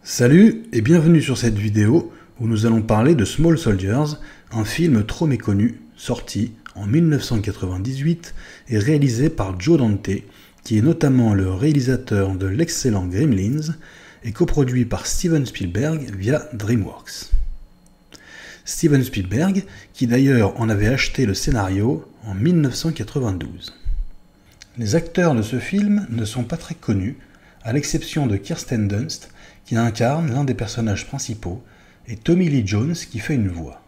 Salut et bienvenue sur cette vidéo où nous allons parler de Small Soldiers, un film trop méconnu, sorti en 1998 et réalisé par Joe Dante, qui est notamment le réalisateur de l'excellent Gremlins et coproduit par Steven Spielberg via DreamWorks. Steven Spielberg, qui d'ailleurs en avait acheté le scénario en 1992. Les acteurs de ce film ne sont pas très connus, à l'exception de Kirsten Dunst, qui incarne l'un des personnages principaux, et Tommy Lee Jones qui fait une voix.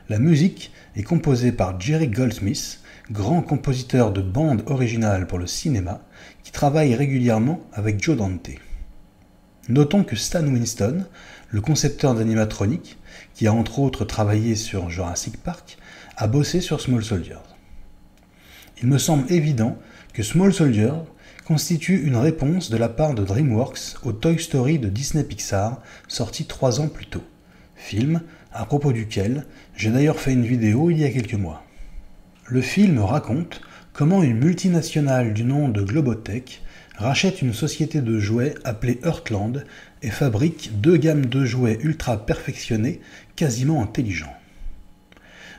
La musique est composée par Jerry Goldsmith, grand compositeur de bandes originales pour le cinéma, qui travaille régulièrement avec Joe Dante. Notons que Stan Winston, le concepteur d'animatronique, qui a entre autres travaillé sur Jurassic Park, a bossé sur Small Soldiers. Il me semble évident que Small Soldiers constitue une réponse de la part de DreamWorks au Toy Story de Disney Pixar, sorti 3 ans plus tôt, film à propos duquel j'ai d'ailleurs fait une vidéo il y a quelques mois. Le film raconte comment une multinationale du nom de Globotech rachète une société de jouets appelée Heartland et fabrique 2 gammes de jouets ultra perfectionnés, quasiment intelligents.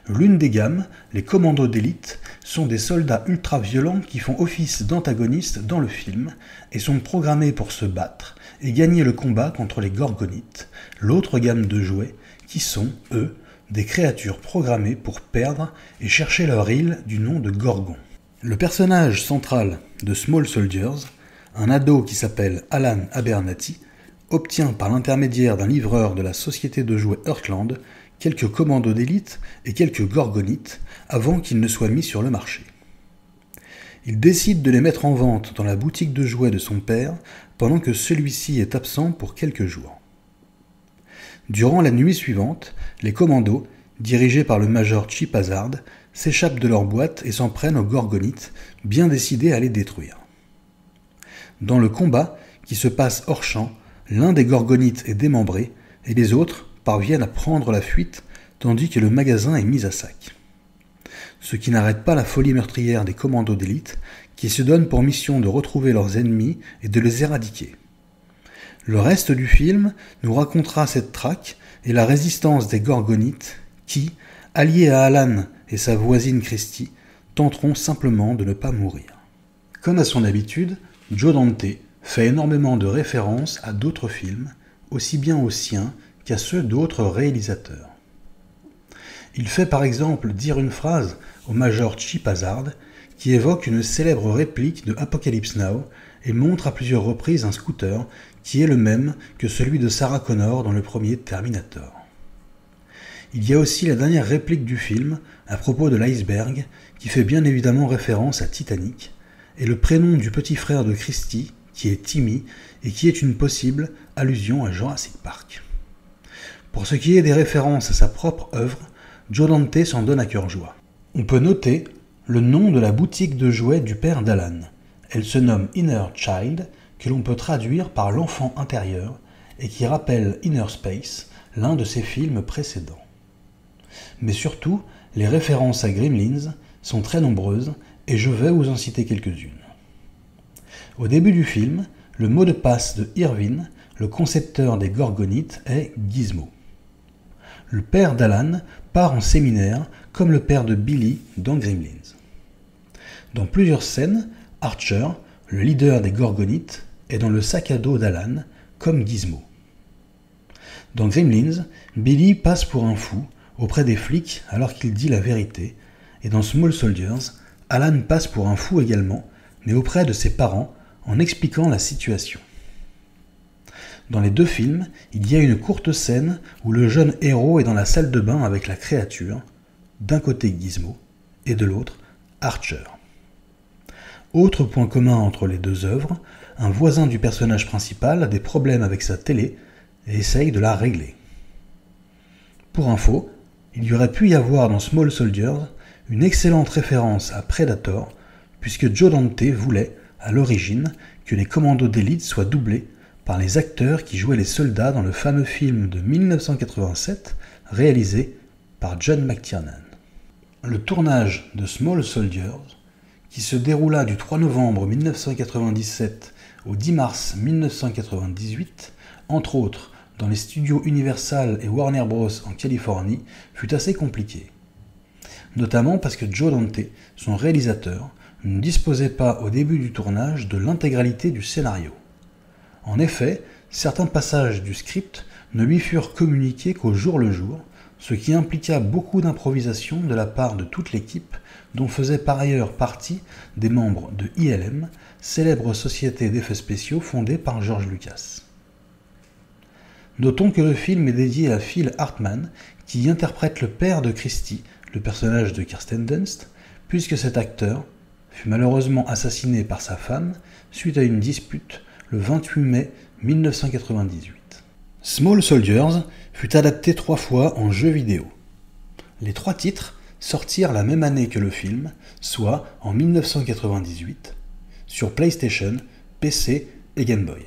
L'une des gammes, les commandos d'élite, sont des soldats ultra-violents qui font office d'antagonistes dans le film et sont programmés pour se battre et gagner le combat contre les gorgonites, l'autre gamme de jouets, qui sont, eux, des créatures programmées pour perdre et chercher leur île du nom de Gorgon. Le personnage central de Small Soldiers, un ado qui s'appelle Alan Abernathy, obtient par l'intermédiaire d'un livreur de la société de jouets Heartland quelques commandos d'élite et quelques gorgonites avant qu'ils ne soient mis sur le marché. Il décide de les mettre en vente dans la boutique de jouets de son père pendant que celui-ci est absent pour quelques jours. Durant la nuit suivante, les commandos, dirigés par le major Chip Hazard, s'échappent de leur boîte et s'en prennent aux gorgonites, bien décidés à les détruire. Dans le combat, qui se passe hors champ, l'un des gorgonites est démembré et les autres parviennent à prendre la fuite tandis que le magasin est mis à sac. Ce qui n'arrête pas la folie meurtrière des commandos d'élite qui se donnent pour mission de retrouver leurs ennemis et de les éradiquer. Le reste du film nous racontera cette traque et la résistance des gorgonites qui, alliés à Alan et sa voisine Christie, tenteront simplement de ne pas mourir. Comme à son habitude, Joe Dante fait énormément de références à d'autres films, aussi bien aux siens qu'à ceux d'autres réalisateurs. Il fait par exemple dire une phrase au major Chip Hazard qui évoque une célèbre réplique de Apocalypse Now et montre à plusieurs reprises un scooter qui est le même que celui de Sarah Connor dans le premier Terminator. Il y a aussi la dernière réplique du film à propos de l'iceberg qui fait bien évidemment référence à Titanic et le prénom du petit frère de Christie qui est Timmy et qui est une possible allusion à Jurassic Park. Pour ce qui est des références à sa propre œuvre, Joe Dante s'en donne à cœur joie. On peut noter le nom de la boutique de jouets du père d'Alan. Elle se nomme Inner Child, que l'on peut traduire par l'enfant intérieur, et qui rappelle Inner Space, l'un de ses films précédents. Mais surtout, les références à Gremlins sont très nombreuses, et je vais vous en citer quelques-unes. Au début du film, le mot de passe de Irvin, le concepteur des gorgonites, est Gizmo. Le père d'Alan part en séminaire comme le père de Billy dans Gremlins. Dans plusieurs scènes, Archer, le leader des gorgonites, est dans le sac à dos d'Alan comme Gizmo. Dans Gremlins, Billy passe pour un fou auprès des flics alors qu'il dit la vérité, et dans Small Soldiers, Alan passe pour un fou également, mais auprès de ses parents en expliquant la situation. Dans les deux films, il y a une courte scène où le jeune héros est dans la salle de bain avec la créature, d'un côté Gizmo et de l'autre Archer. Autre point commun entre les deux œuvres, un voisin du personnage principal a des problèmes avec sa télé et essaye de la régler. Pour info, il y aurait pu y avoir dans Small Soldiers une excellente référence à Predator, puisque Joe Dante voulait, à l'origine, que les commandos d'élite soient doublés par les acteurs qui jouaient les soldats dans le fameux film de 1987 réalisé par John McTiernan. Le tournage de Small Soldiers, qui se déroula du 3 novembre 1997 au 10 mars 1998, entre autres dans les studios Universal et Warner Bros. En Californie, fut assez compliqué. Notamment parce que Joe Dante, son réalisateur, ne disposait pas au début du tournage de l'intégralité du scénario. En effet, certains passages du script ne lui furent communiqués qu'au jour le jour, ce qui impliqua beaucoup d'improvisation de la part de toute l'équipe, dont faisaient par ailleurs partie des membres de ILM, célèbre société d'effets spéciaux fondée par George Lucas. Notons que le film est dédié à Phil Hartman, qui y interprète le père de Christy, le personnage de Kirsten Dunst, puisque cet acteur fut malheureusement assassiné par sa femme suite à une dispute le 28 mai 1998. Small Soldiers fut adapté 3 fois en jeu vidéo. Les 3 titres sortirent la même année que le film, soit en 1998, sur PlayStation, PC et Game Boy.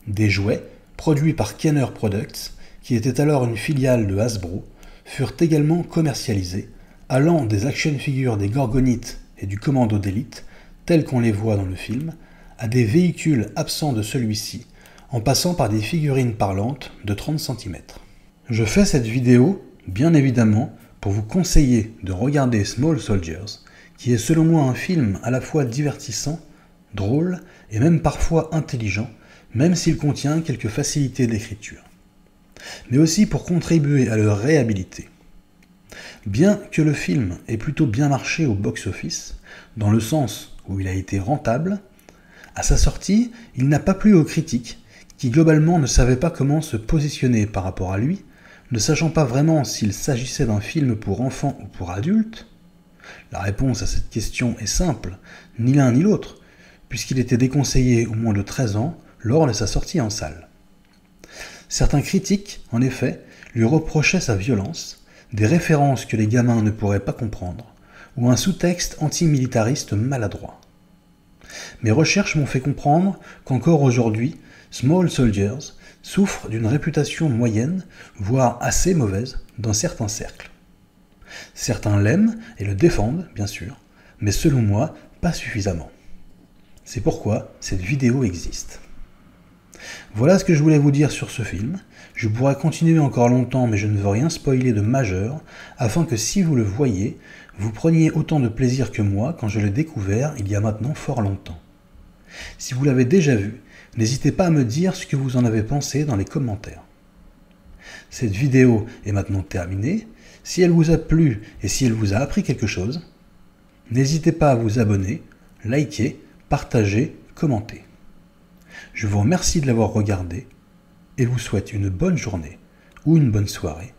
Des jouets, produits par Kenner Products, qui était alors une filiale de Hasbro, furent également commercialisés, allant des action figures des Gorgonites et du Commando d'élite, tels qu'on les voit dans le film, à des véhicules absents de celui-ci, en passant par des figurines parlantes de 30 cm. Je fais cette vidéo, bien évidemment, pour vous conseiller de regarder Small Soldiers, qui est selon moi un film à la fois divertissant, drôle et même parfois intelligent, même s'il contient quelques facilités d'écriture. Mais aussi pour contribuer à le réhabiliter. Bien que le film ait plutôt bien marché au box-office, dans le sens où il a été rentable, à sa sortie, il n'a pas plu aux critiques, qui globalement ne savaient pas comment se positionner par rapport à lui, ne sachant pas vraiment s'il s'agissait d'un film pour enfants ou pour adultes. La réponse à cette question est simple, ni l'un ni l'autre, puisqu'il était déconseillé au moins de 13 ans lors de sa sortie en salle. Certains critiques, en effet, lui reprochaient sa violence, des références que les gamins ne pourraient pas comprendre, ou un sous-texte antimilitariste maladroit. Mes recherches m'ont fait comprendre qu'encore aujourd'hui, Small Soldiers souffre d'une réputation moyenne, voire assez mauvaise, dans certains cercles. Certains l'aiment et le défendent, bien sûr, mais selon moi, pas suffisamment. C'est pourquoi cette vidéo existe. Voilà ce que je voulais vous dire sur ce film. Je pourrais continuer encore longtemps, mais je ne veux rien spoiler de majeur, afin que si vous le voyez, vous preniez autant de plaisir que moi quand je l'ai découvert il y a maintenant fort longtemps. Si vous l'avez déjà vu, n'hésitez pas à me dire ce que vous en avez pensé dans les commentaires. Cette vidéo est maintenant terminée. Si elle vous a plu et si elle vous a appris quelque chose, n'hésitez pas à vous abonner, liker, partager, commenter. Je vous remercie de l'avoir regardé et vous souhaite une bonne journée ou une bonne soirée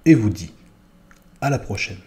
et vous dis à la prochaine.